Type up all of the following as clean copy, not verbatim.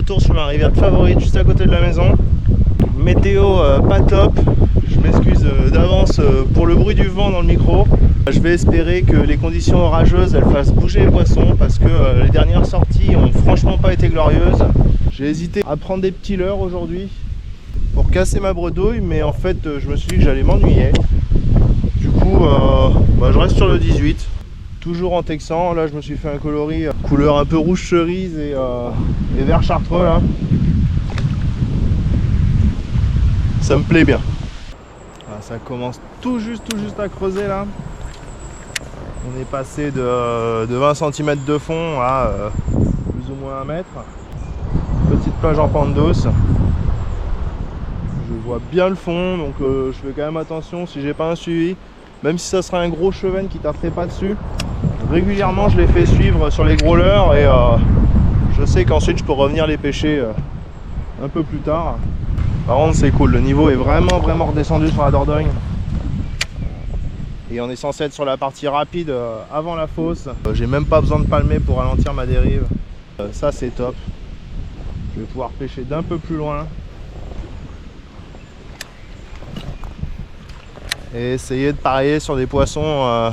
retour sur ma rivière favorite juste à côté de la maison. Météo pas top, je m'excuse d'avance pour le bruit du vent dans le micro. Je vais espérer que les conditions orageuses elles fassent bouger les poissons parce que les dernières sorties ont franchement pas été glorieuses. J'ai hésité à prendre des petits leurres aujourd'hui pour casser ma bredouille, mais en fait je me suis dit que j'allais m'ennuyer. Du coup je reste sur le 18, toujours en texan. Là je me suis fait un coloris couleur un peu rouge cerise et vert chartreux là. Ça me plaît bien. Ah, ça commence tout juste à creuser là. On est passé de 20 cm de fond à plus ou moins 1 mètre. Petite plage en pente douce. Je vois bien le fond, donc je fais quand même attention si j'ai pas un suivi. Même si ça serait un gros chevenne qui taperait pas dessus. Régulièrement je les fais suivre sur les gros leurres et je sais qu'ensuite je peux revenir les pêcher un peu plus tard. Par contre c'est cool, le niveau est vraiment redescendu sur la Dordogne. Et on est censé être sur la partie rapide avant la fosse. J'ai même pas besoin de palmer pour ralentir ma dérive. Ça c'est top. Je vais pouvoir pêcher d'un peu plus loin. Et essayer de parier sur des poissons,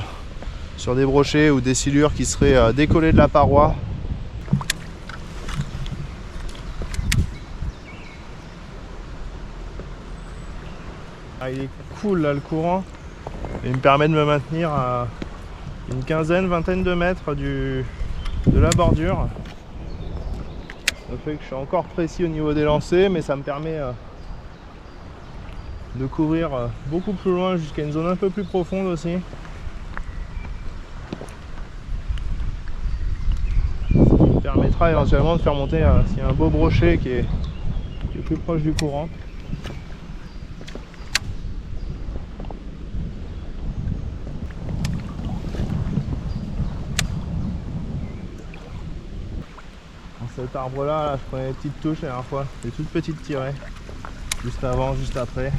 sur des brochets ou des silures qui seraient décollés de la paroi. Ah, il est cool là le courant. Il me permet de me maintenir à une vingtaine de mètres de la bordure. Ça fait que je suis encore précis au niveau des lancers, mais ça me permet de couvrir beaucoup plus loin jusqu'à une zone un peu plus profonde aussi. Ça me permettra éventuellement de faire monter s'il y a un beau brochet qui est plus proche du courant. Cet arbre là, je prenais des petites touches la dernière fois, des toutes petites tirées, juste avant, juste après.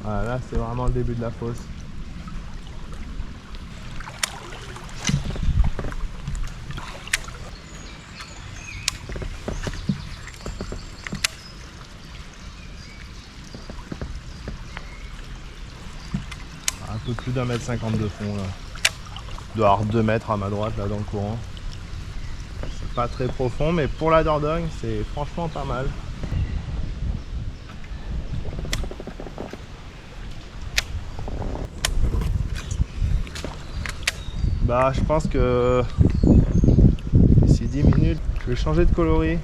Voilà, là c'est vraiment le début de la fosse. Un peu plus d'1,50 m de fond là. Il doit y avoir 2 mètres à ma droite là dans le courant. C'est pas très profond, mais pour la Dordogne c'est franchement pas mal. Je pense que d'ici 10 minutes je vais changer de coloris.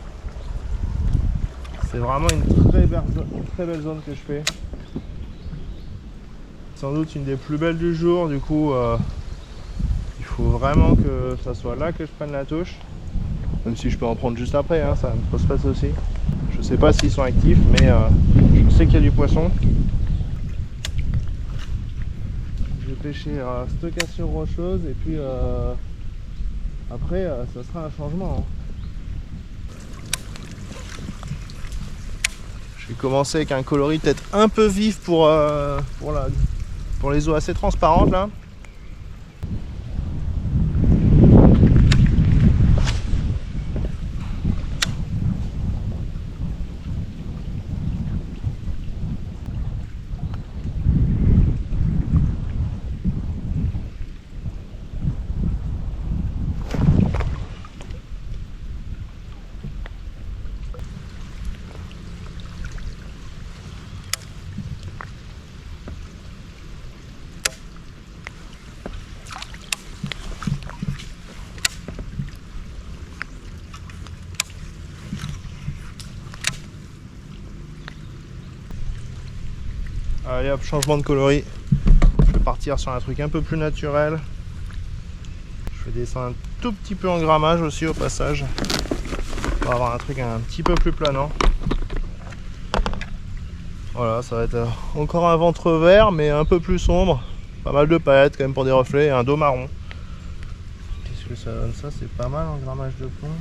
C'est vraiment une très belle zone que je fais. Sans doute une des plus belles du jour, du coup il faut vraiment que ça soit là que je prenne la touche. Même si je peux en prendre juste après, hein, ça me pose pas de soucis. Je sais pas s'ils sont actifs, mais je sais qu'il y a du poisson. Je vais pêcher à Stockation rocheuse et puis après ça sera un changement. Je vais commencer avec un coloris peut-être un peu vif pour les eaux assez transparentes là. Allez hop, changement de coloris. Je vais partir sur un truc un peu plus naturel. Je vais descendre un tout petit peu en grammage aussi au passage. Pour avoir un truc un petit peu plus planant. Voilà, ça va être encore un ventre vert mais un peu plus sombre. Pas mal de paillettes quand même pour des reflets et un dos marron. Qu'est-ce que ça donne ça? C'est pas mal en grammage de fond.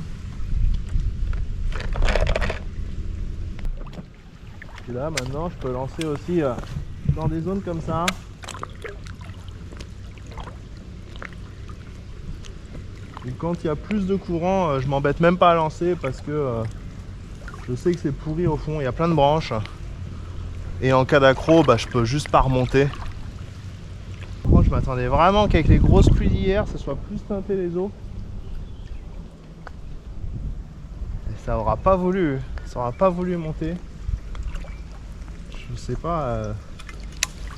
Et là maintenant je peux lancer aussi dans des zones comme ça. Et quand il y a plus de courant, je m'embête même pas à lancer parce que je sais que c'est pourri au fond, il y a plein de branches. Et en cas d'accro, je peux juste pas remonter. Je m'attendais vraiment qu'avec les grosses pluies d'hier, ça soit plus teinté les eaux. Et ça aura pas voulu monter. Je sais pas.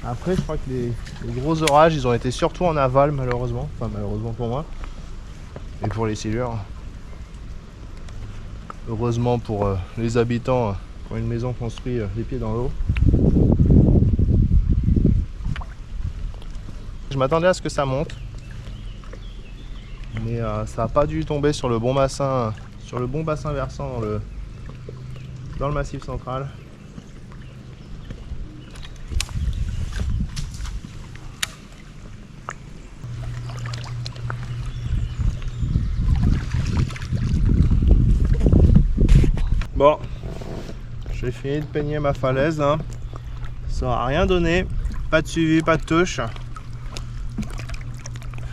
Après, je crois que les gros orages, ils ont été surtout en aval, malheureusement. Enfin, malheureusement pour moi. Et pour les silures. Heureusement pour les habitants qui ont une maison construite les pieds dans l'eau. Je m'attendais à ce que ça monte. Mais ça n'a pas dû tomber sur le bon bassin, versant dans le massif central. Bon, j'ai fini de peigner ma falaise, hein. Ça n'a rien donné, pas de suivi, pas de touche.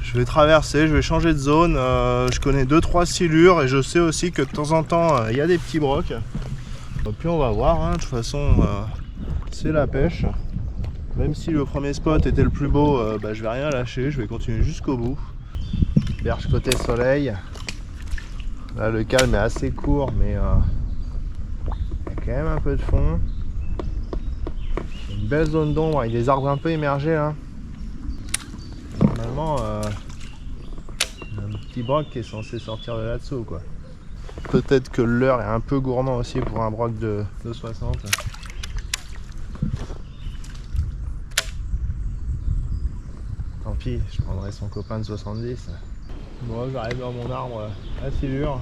Je vais traverser, je vais changer de zone. Je connais 2-3 silures et je sais aussi que de temps en temps il y a des petits brocs. Et puis on va voir, hein. De toute façon c'est la pêche. Même si le premier spot était le plus beau, je vais rien lâcher, je vais continuer jusqu'au bout. Berge côté soleil. Là le calme est assez court, mais il y a quand même un peu de fond. Une belle zone d'ombre avec des arbres un peu émergés là. Normalement un petit broc qui est censé sortir de là-dessous quoi. Peut-être que l'heure est un peu gourmand aussi pour un broc de 60. Tant pis, je prendrai son copain de 70. Bon, j'arrive dans mon arbre à silure.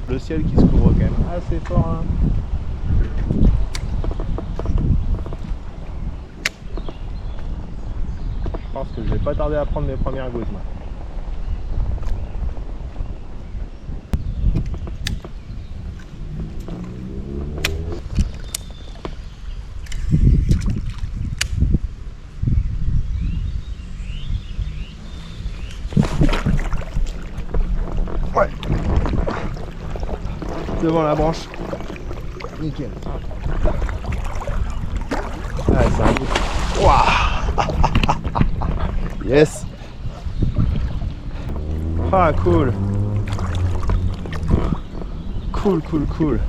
Le ciel qui se couvre quand même assez fort là. Je pense que je vais pas tarder à prendre mes premières gouttes moi. Ouais. Devant la branche. Nickel. Ah, c'est un bout. Waouh. Yes. Ah, cool. Cool.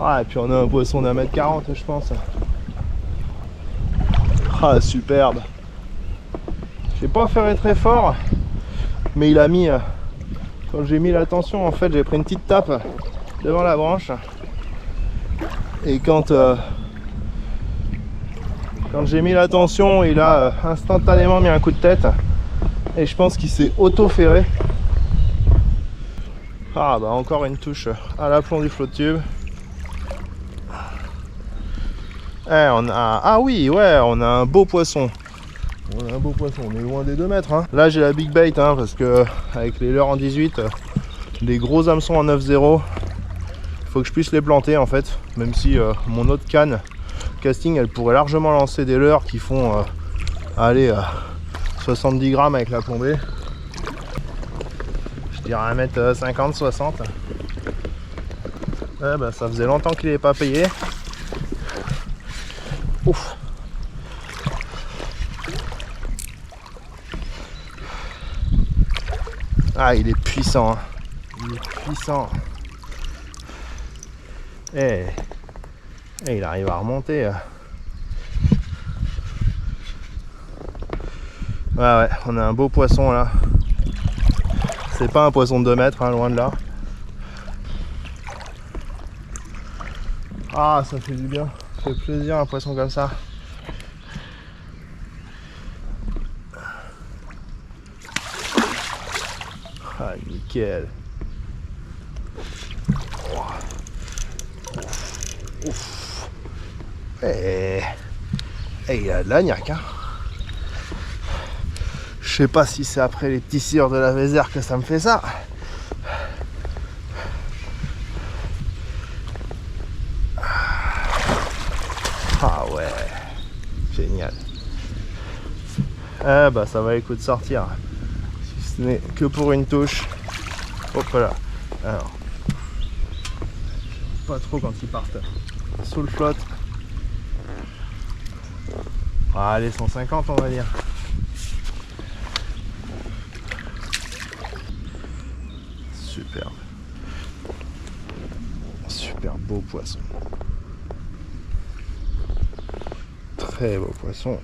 Ah, et puis on a un poisson d'1,40 m je pense. Ah, superbe. J'ai pas ferré très fort, mais il a mis... Quand j'ai mis la tension, en fait, j'ai pris une petite tape devant la branche. Et quand j'ai mis la tension, il a instantanément mis un coup de tête. Et je pense qu'il s'est auto-ferré. Ah bah encore une touche à l'aplomb du flot de tube. Ah oui, ouais, on a un beau poisson. On est loin des 2 mètres. Hein. Là j'ai la big bait hein, parce que avec les leurres en 18, les gros hameçons en 9-0, il faut que je puisse les planter en fait. Même si mon autre canne casting elle pourrait largement lancer des leurres qui font 70 grammes avec la plombée. Je dirais 1m50, 60. Ça faisait longtemps qu'il n'est pas payé. Ouf. Ah, il est puissant. Hein. Il est puissant. Et il arrive à remonter. Ouais, on a un beau poisson là. C'est pas un poisson de 2 mètres, hein, loin de là. Ah, ça fait du bien. Ça fait plaisir un poisson comme ça. Ah, nickel. Ouf. Et il a de l'agnac, hein. Je sais pas si c'est après les petits sires de la Vézère que ça me fait ça. Ah ouais, génial. Ça va les coups de sortir. Si Ce n'est que pour une touche. Hop là. Alors, pas trop quand ils partent sous le flotte. Allez, 150 on va dire. Superbe. Super beau poisson. Très beau poisson.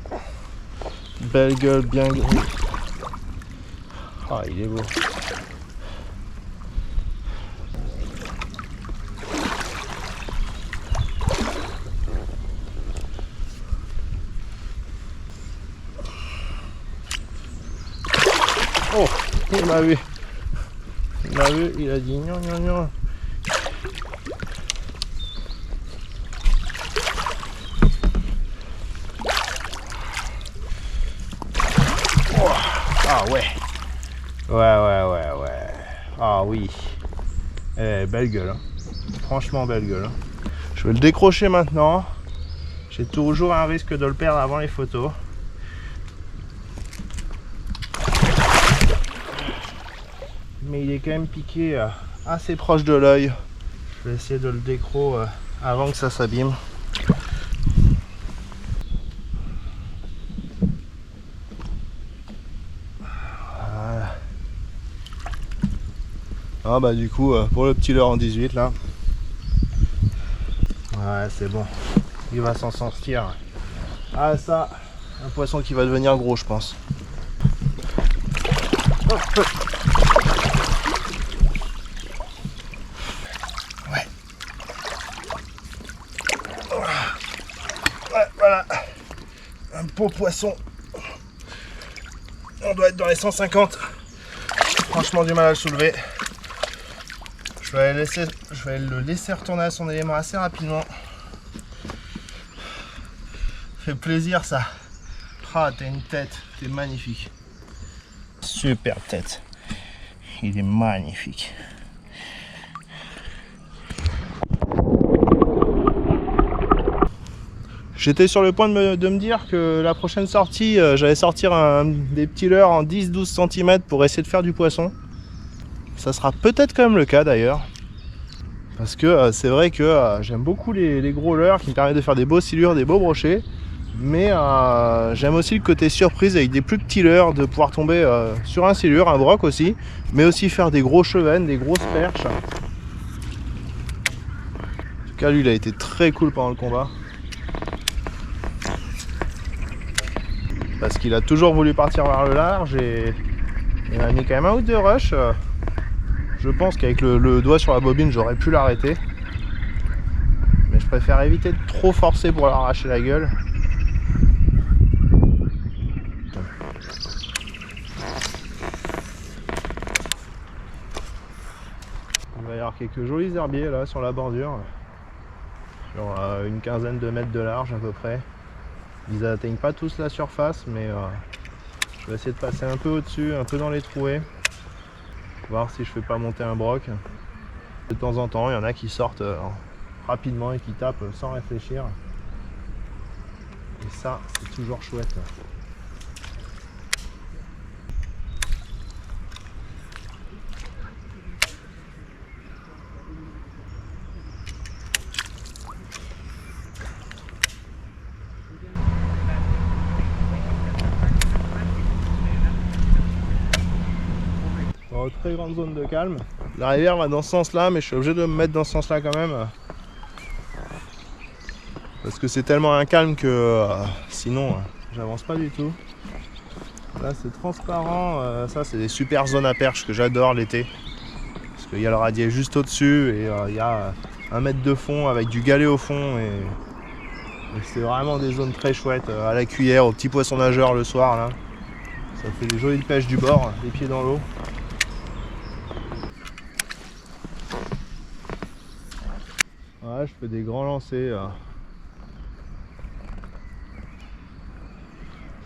Belle gueule, bien gros. Ah, il est beau. Oh, il m'a vu. Il m'a vu, il a dit non, non, non. Oh, ah ouais. Ouais. Ah oui. Belle gueule. Hein. Franchement, belle gueule. Hein. Je vais le décrocher maintenant. J'ai toujours un risque de le perdre avant les photos. Mais il est quand même piqué assez proche de l'œil. Je vais essayer de le décro avant que ça s'abîme. Voilà. Ah bah du coup pour le petit leurre en 18 là. Ouais, c'est bon. Il va s'en sortir. Ah ça, un poisson qui va devenir gros je pense. Hop. Voilà, un beau poisson. On doit être dans les 150. Franchement du mal à le soulever. Je vais le laisser retourner à son élément assez rapidement. Fait plaisir ça. Ah, t'as une tête, t'es magnifique. Super tête. Il est magnifique. J'étais sur le point de me dire que la prochaine sortie, j'allais sortir des petits leurres en 10-12 cm pour essayer de faire du poisson. Ça sera peut-être quand même le cas d'ailleurs. Parce que c'est vrai que j'aime beaucoup les gros leurres qui me permettent de faire des beaux silures, des beaux brochets. Mais j'aime aussi le côté surprise avec des plus petits leurres, de pouvoir tomber sur un silure, un broc aussi. Mais aussi faire des gros chevennes, des grosses perches. En tout cas lui il a été très cool pendant le combat. Parce qu'il a toujours voulu partir vers le large et il m'a mis quand même un ou deux rushs. Je pense qu'avec le doigt sur la bobine j'aurais pu l'arrêter. Mais je préfère éviter de trop forcer pour l'arracher la gueule. Il va y avoir quelques jolis herbiers là sur la bordure. Sur une quinzaine de mètres de large à peu près. Ils n'atteignent pas tous la surface, mais je vais essayer de passer un peu au-dessus, un peu dans les trouées. Voir si je fais pas monter un broc. De temps en temps, il y en a qui sortent rapidement et qui tapent sans réfléchir. Et ça, c'est toujours chouette. Très grande zone de calme. La rivière va dans ce sens là, mais je suis obligé de me mettre dans ce sens là quand même. Parce que c'est tellement un calme que sinon j'avance pas du tout. Là c'est transparent, ça c'est des super zones à perche que j'adore l'été. Parce qu'il y a le radier juste au dessus et il y a 1 mètre de fond avec du galet au fond. Et c'est vraiment des zones très chouettes, à la cuillère, aux petits poissons nageurs le soir là. Ça fait des jolies pêches du bord, les pieds dans l'eau. Ouais, je fais des grands lancers.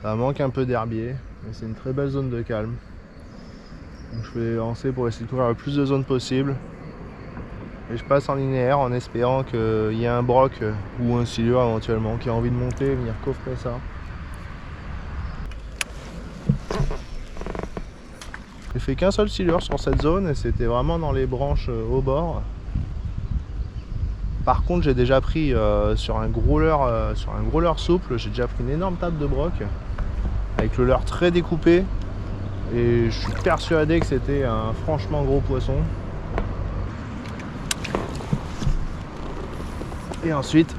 Ça manque un peu d'herbier, mais c'est une très belle zone de calme. Donc je vais lancer pour essayer de couvrir le plus de zones possible. Et je passe en linéaire en espérant qu'il y ait un broc ou un silure éventuellement qui a envie de monter et venir coffrer ça. J'ai fait qu'un seul silure sur cette zone et c'était vraiment dans les branches au bord. Par contre, j'ai déjà pris sur un gros leurre souple, j'ai déjà pris une énorme table de broc avec le leurre très découpé et je suis persuadé que c'était un franchement gros poisson. Et ensuite,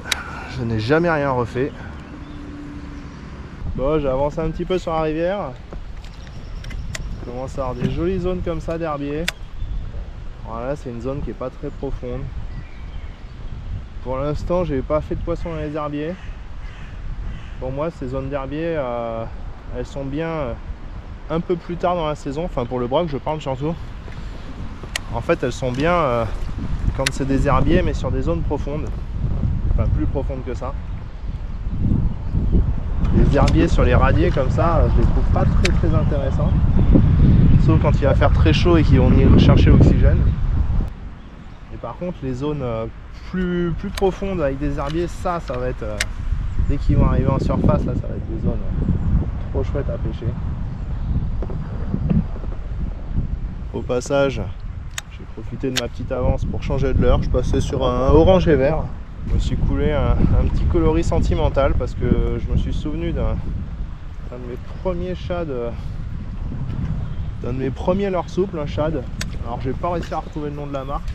je n'ai jamais rien refait. Bon, j'ai avancé un petit peu sur la rivière. Je commence à avoir des jolies zones comme ça d'herbier. Voilà, c'est une zone qui n'est pas très profonde. Pour l'instant, j'ai pas fait de poisson dans les herbiers. Pour moi, ces zones d'herbier, elles sont bien un peu plus tard dans la saison. Enfin, pour le broc, je parle surtout. En fait, elles sont bien quand c'est des herbiers, mais sur des zones profondes. Enfin, plus profondes que ça. Les herbiers sur les radiers comme ça, je les trouve pas très intéressants. Sauf quand il va faire très chaud et qu'ils vont y chercher l'oxygène. Et par contre, les zones plus profondes avec des herbiers, ça va être... dès qu'ils vont arriver en surface, là, ça va être des zones trop chouettes à pêcher. Au passage, j'ai profité de ma petite avance pour changer de leurre. Je passais sur un orange et vert. Je me suis coulé un petit coloris sentimental parce que je me suis souvenu d'un de mes premiers shads, d'un de mes premiers leurres souples, un shad. Alors j'ai pas réussi à retrouver le nom de la marque.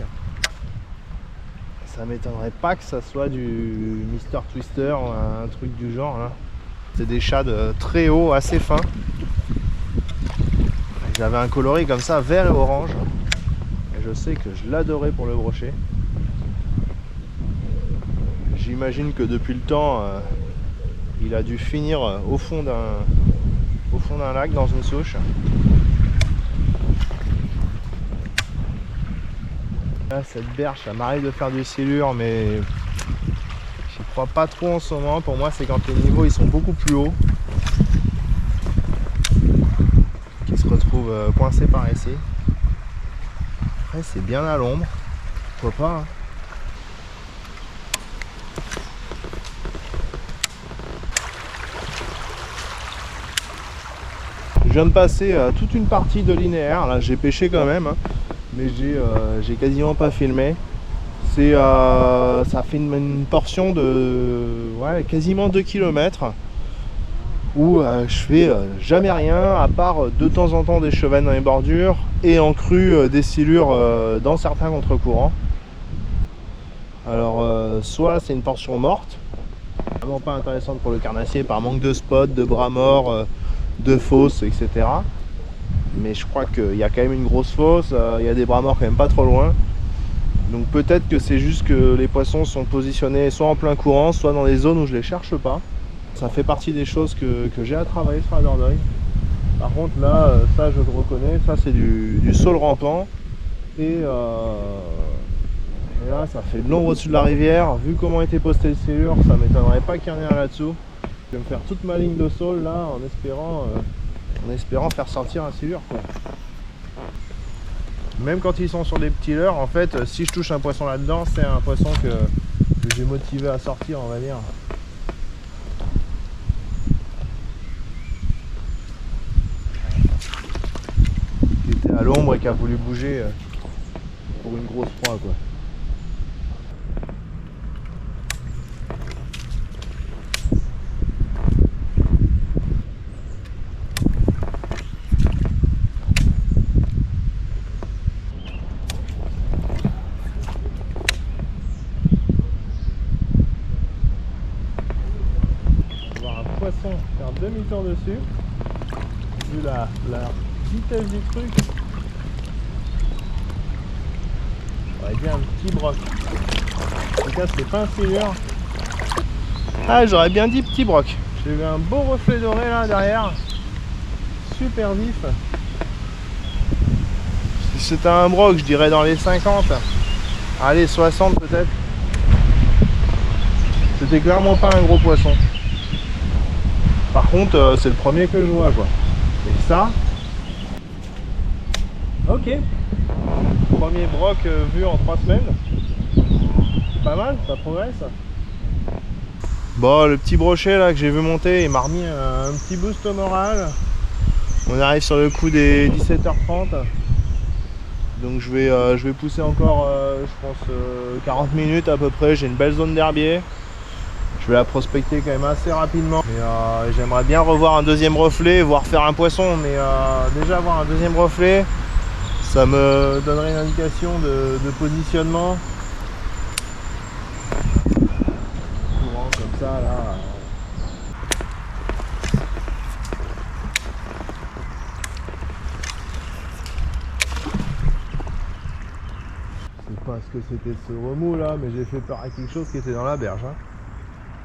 Ça m'étonnerait pas que ça soit du Mr Twister ou un truc du genre là. C'est des shads très hauts, assez fins. Ils avaient un coloris comme ça, vert et orange. Et je sais que je l'adorais pour le brocher. J'imagine que depuis le temps, il a dû finir au fond d'un lac, dans une souche. Là, cette berge, ça m'arrive de faire du silure, mais j'y crois pas trop en ce moment. Pour moi, c'est quand les niveaux ils sont beaucoup plus hauts, qu'ils se retrouvent coincés par ici. Après, c'est bien à l'ombre, pourquoi pas, hein. Je viens de passer toute une partie de linéaire, là j'ai pêché quand même, hein, mais j'ai quasiment pas filmé. Ça fait une portion de quasiment 2 km où je fais jamais rien à part de temps en temps des chevennes dans les bordures et en crue des silures dans certains contre-courants. Alors soit c'est une portion morte, vraiment pas intéressante pour le carnassier par manque de spots, de bras morts, de fosses, etc. Mais je crois qu'il y a quand même une grosse fosse, il y a des bras morts quand même pas trop loin. Donc peut-être que c'est juste que les poissons sont positionnés soit en plein courant, soit dans des zones où je les cherche pas. Ça fait partie des choses que j'ai à travailler sur la Dordogne. Par contre là, ça je le reconnais, ça c'est du saule rampant. Et là ça fait de l'ombre au-dessus de la rivière. Vu comment était posté le silure, ça m'étonnerait pas qu'il y en ait un là-dessous. Je vais me faire toute ma ligne de saule là en espérant faire sortir un silure, quoi. Même quand ils sont sur des petits leurres, en fait, si je touche un poisson là-dedans, c'est un poisson que j'ai motivé à sortir, on va dire. Qui était à l'ombre et qui a voulu bouger pour une grosse proie, quoi. Faire demi-tour dessus, vu la vitesse du truc. J'aurais bien un petit broc. En tout cas, c'est pas un silure. Ah, j'aurais bien dit petit broc. J'ai vu un beau reflet doré là derrière, super vif. Si c'était un broc, je dirais dans les 50, allez 60 peut-être. C'était clairement pas un gros poisson. Par contre, c'est le premier que je vois, quoi. Et ça, ok. Premier broc vu en 3 semaines. C'est pas mal, ça progresse. Bon, le petit brochet là que j'ai vu monter, il m'a remis un petit boost au moral. On arrive sur le coup des 17h30. Donc je vais pousser encore je pense 40 minutes à peu près. J'ai une belle zone d'herbier. Je vais la prospecter quand même assez rapidement. J'aimerais bien revoir un deuxième reflet, voire faire un poisson. Mais déjà avoir un deuxième reflet, ça me donnerait une indication de positionnement. Courant comme ça là. Je sais pas ce que c'était ce remous là, mais j'ai fait peur à quelque chose qui était dans la berge. Hein.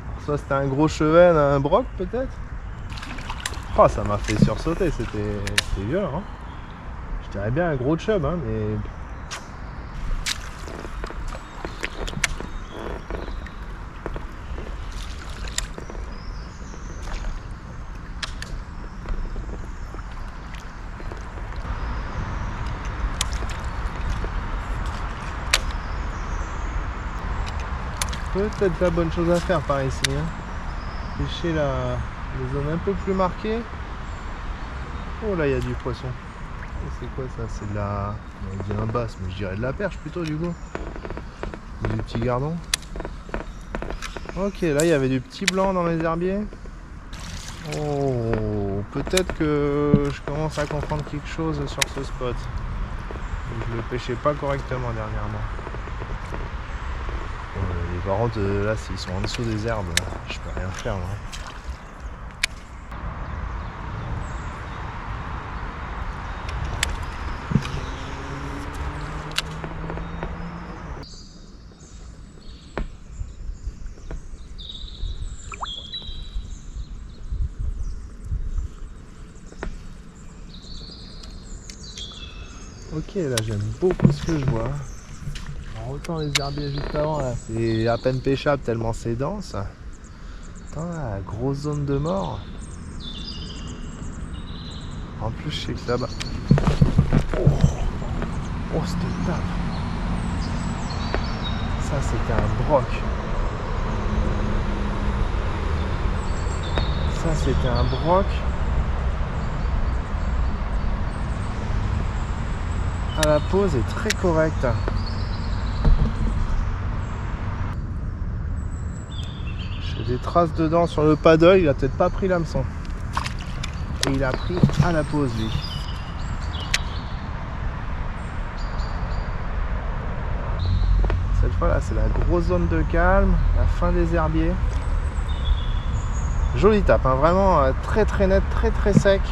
Alors, soit c'était un gros cheven, un broc peut-être. Oh, ça m'a fait sursauter, c'était violent. Hein. Je dirais bien un gros chub, hein, mais. Peut-être la bonne chose à faire par ici. Hein. Pêcher les zones un peu plus marquées. Oh là, il y a du poisson. C'est quoi ça? C'est de la. On dit un basse, mais je dirais de la perche plutôt du coup. Du petit gardon. Ok, là il y avait du petit blanc dans les herbiers. Oh, peut-être que je commence à comprendre quelque chose sur ce spot. Je le pêchais pas correctement dernièrement. Les parents là, s'ils sont en dessous des herbes, je peux rien faire moi. Ok, là j'aime beaucoup ce que je vois. Alors, autant les herbiers juste avant, là, c'est à peine pêchable tellement c'est dense. Attends, là, grosse zone de mort. En plus, je sais que là-bas. Oh, c'était tape. Ça, c'était un broc. Ça, c'était un broc. À la pose est très correcte. J'ai des traces dedans sur le paddle, il a peut-être pas pris l'hameçon. Et il a pris à la pose lui. Cette fois là c'est la grosse zone de calme, la fin des herbiers. Jolie tape, hein, vraiment très très net, très très sec.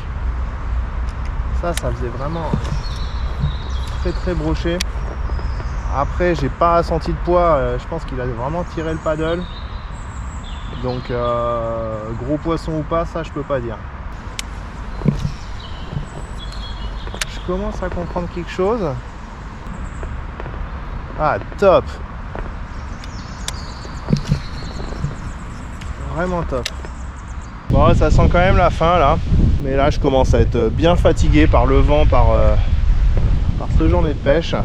Ça faisait vraiment très très broché. Après j'ai pas senti de poids, je pense qu'il a vraiment tiré le paddle. Donc gros poisson ou pas, ça je peux pas dire. Je commence à comprendre quelque chose. Ah top. Vraiment top. Bon ça sent quand même la fin là. Mais là je commence à être bien fatigué par le vent, par cette journée de pêche.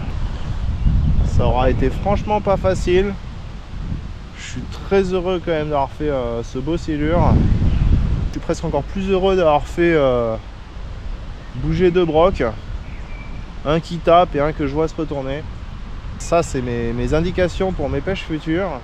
Ça aura été franchement pas facile. Je suis très heureux quand même d'avoir fait ce beau silure. Je suis presque encore plus heureux d'avoir fait bouger deux brocs. Un qui tape et un que je vois se retourner. Ça c'est mes indications pour mes pêches futures.